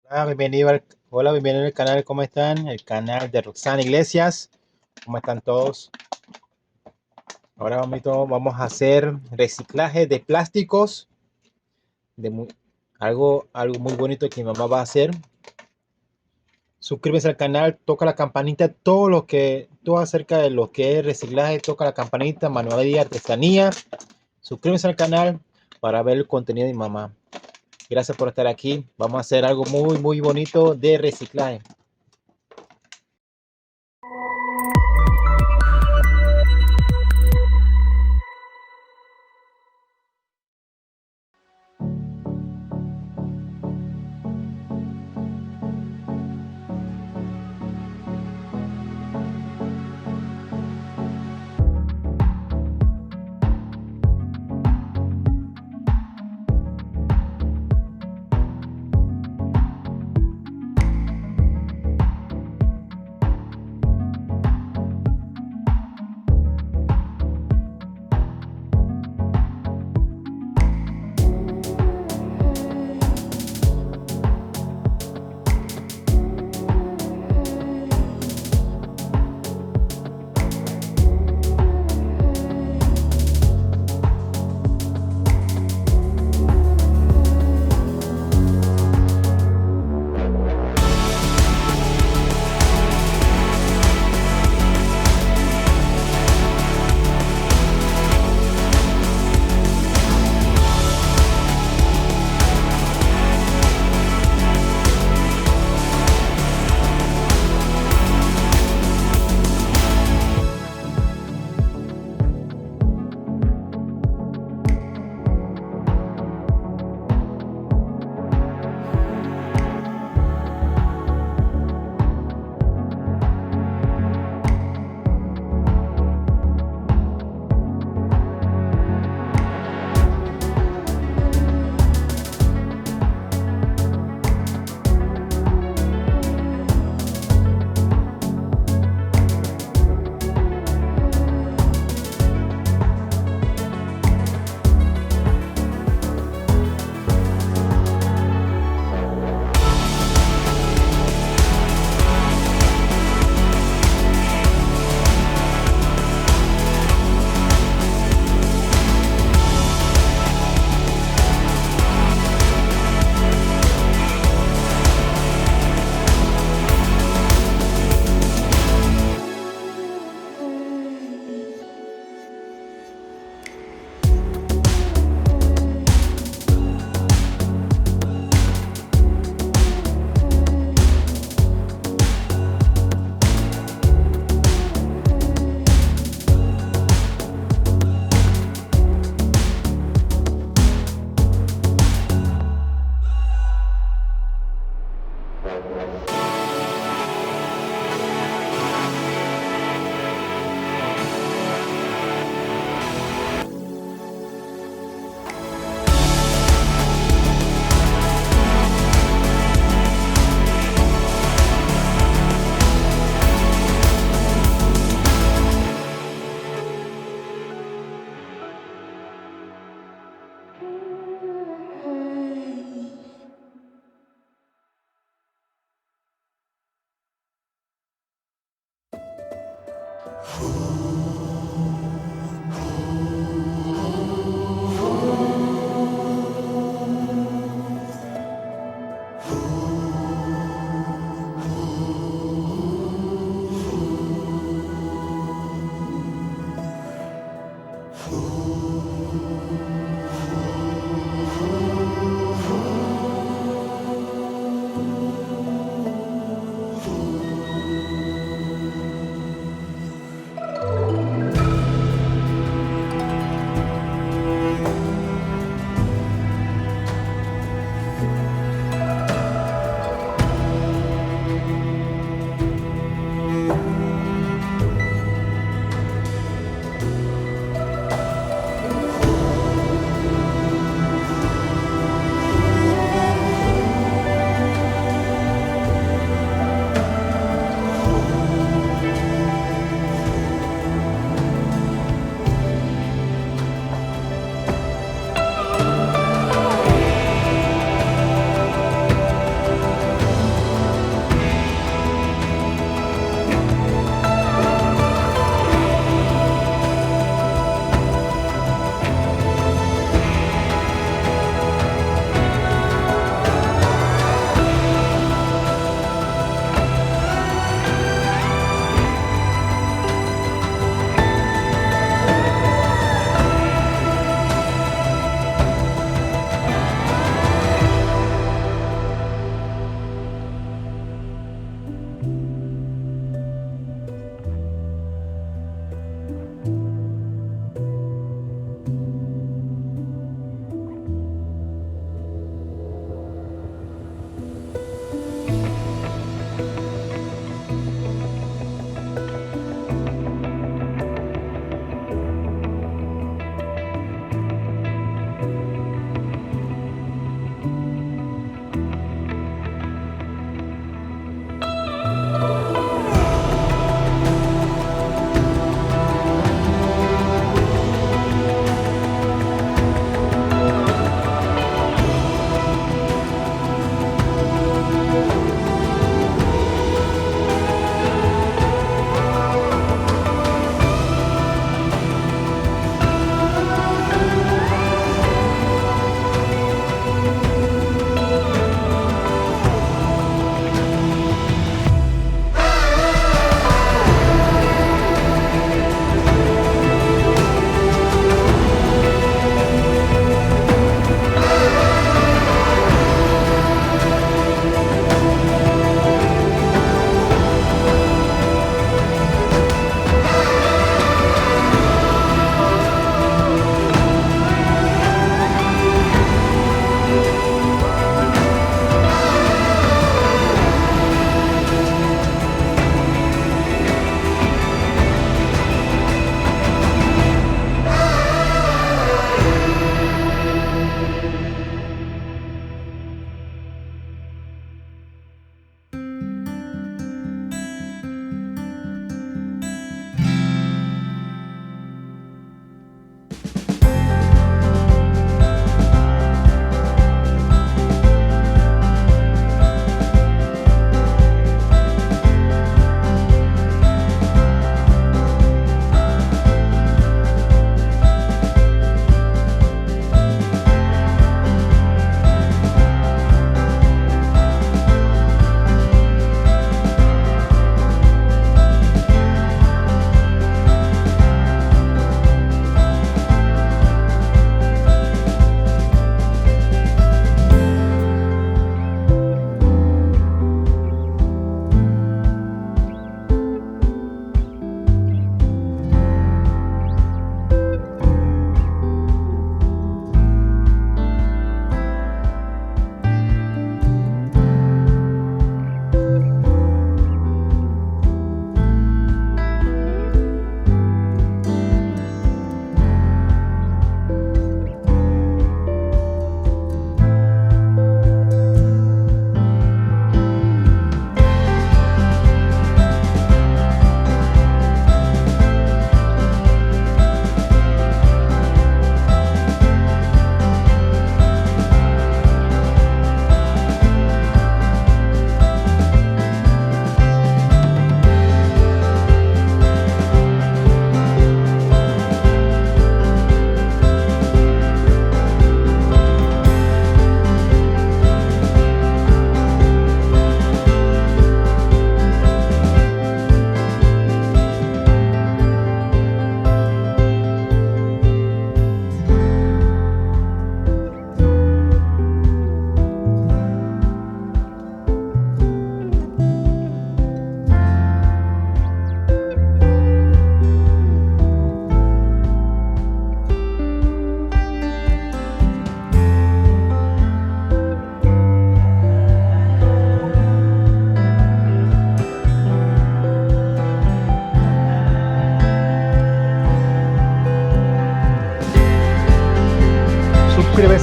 Bienvenido al canal, ¿cómo están? El canal de Roxana Iglesias, ¿cómo están todos? Ahora vamos a hacer reciclaje de plásticos, de algo muy bonito que mi mamá va a hacer. Suscríbete al canal, toca la campanita, todo acerca de lo que es reciclaje, toca la campanita, manualidad, artesanía. Suscríbete al canal para ver el contenido de mi mamá. Gracias por estar aquí. Vamos a hacer algo muy bonito de reciclaje.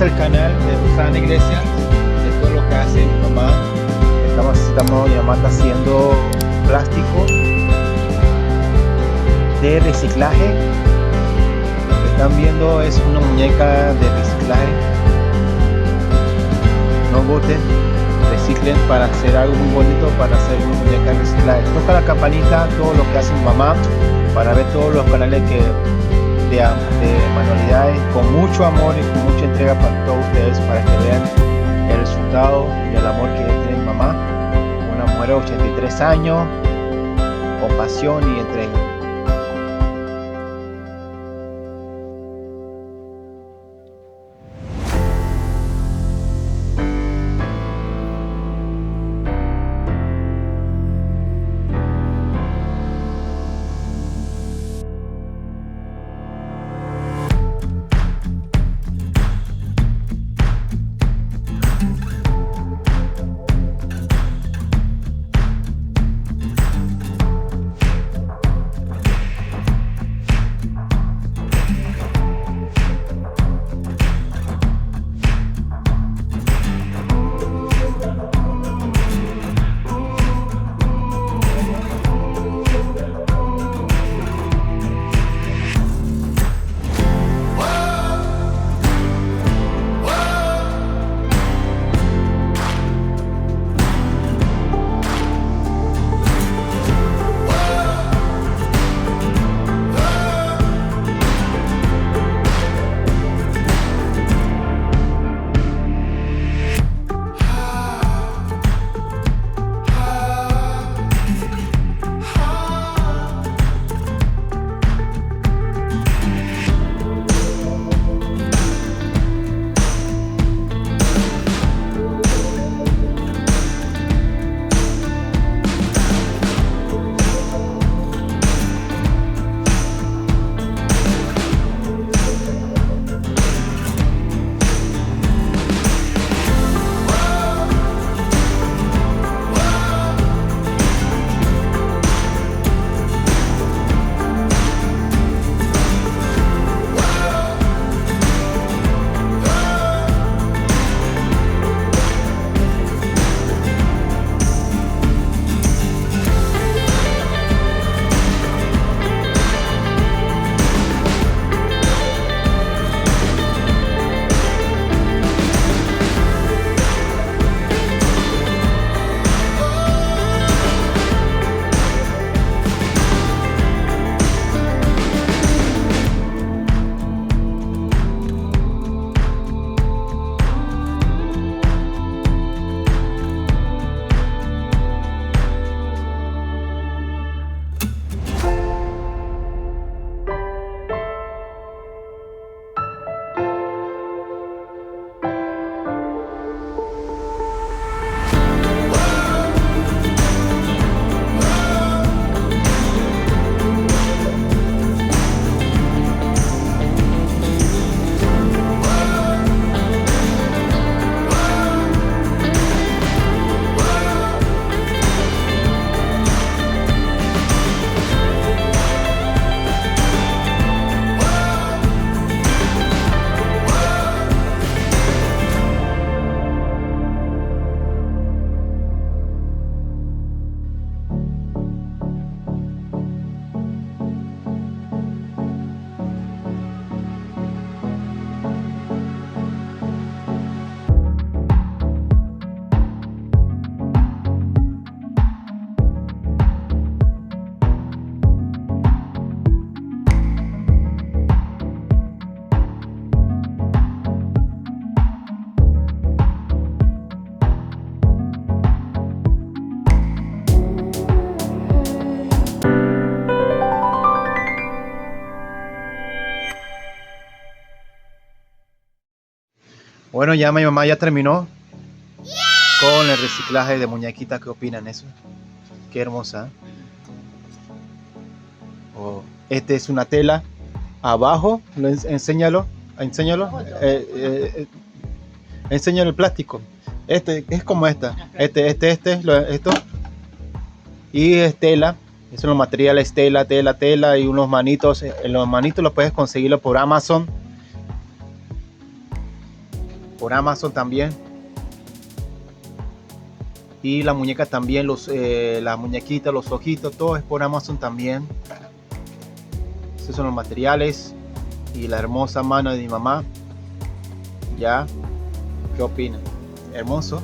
es el canal de Sana Iglesia, de todo lo que hace mi mamá. Mi mamá está haciendo plástico de reciclaje. Lo que están viendo es una muñeca de reciclaje. No boten, reciclen para hacer algo muy bonito, para hacer una muñeca de reciclaje. Toca la campanita, todo lo que hace mi mamá, para ver todos los canales de manualidades con mucho amor y con mucha entrega para todos ustedes, para que vean el resultado y el amor que tiene mi mamá, una mujer de 83 años, con pasión y entrega. Bueno, ya mi mamá ya terminó con el reciclaje de muñequita. ¿Qué opinan eso? Qué hermosa. Oh, este es una tela. Abajo, enséñalo. Enséñalo el plástico. Este es como esta. Esto. Y es tela. Esos son los materiales, tela y unos manitos. Los manitos los puedes conseguirlo por Amazon. por Amazon también. Y la muñeca también, las muñequitas, los ojitos, todo es por Amazon también. Estos son los materiales y la hermosa mano de mi mamá. ¿Ya? ¿Qué opinan? Hermoso.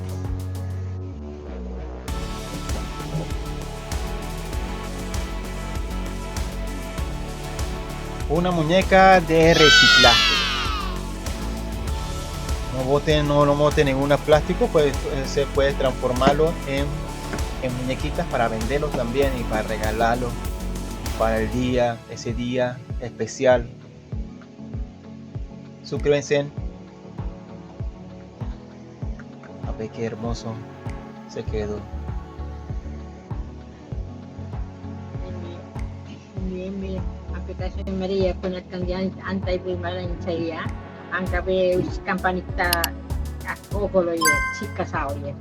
Una muñeca de reciclaje. No boten ningún plástico, pues se puede transformarlo en muñequitas para venderlo también y para regalarlo para ese día especial. Suscríbanse. A ver qué hermoso se quedó. Mi aplikasi Mira con el candidato anti-primaria saya angka be campanita ojo lo ye chica sao ye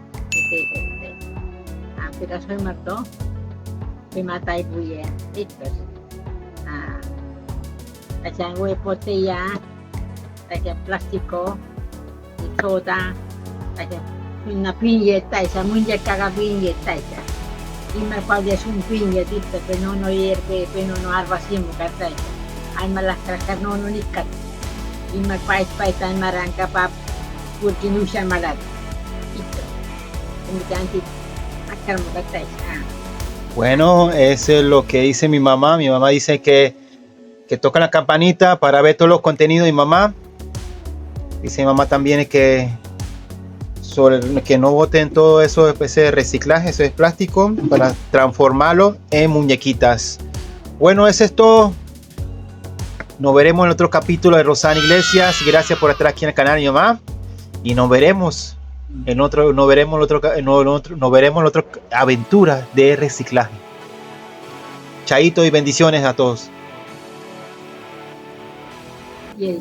aplikasi marto primata ibu ye itu kacang botella kacang plástico y soda kacang una piñeta esa muñeca que piñeta esa y me parece un piñetito pero no hierve pero no arba así me carta esa hay malas cracar no ni cat y me parece tan marranca pa porque no usa malat itu kemudian akan me carta esa. Bueno, eso es lo que dice mi mamá. Mi mamá dice que toca la campanita para ver todos los contenidos de mi mamá. Dice mi mamá también que no boten todo eso de reciclaje, eso es plástico, para transformarlo en muñequitas. Bueno, eso es todo. Nos veremos en otro capítulo de Rosana Iglesias. Gracias por estar aquí en el canal, mi mamá. Y nos veremos en otra aventura de reciclaje. Chaito y bendiciones a todos. Y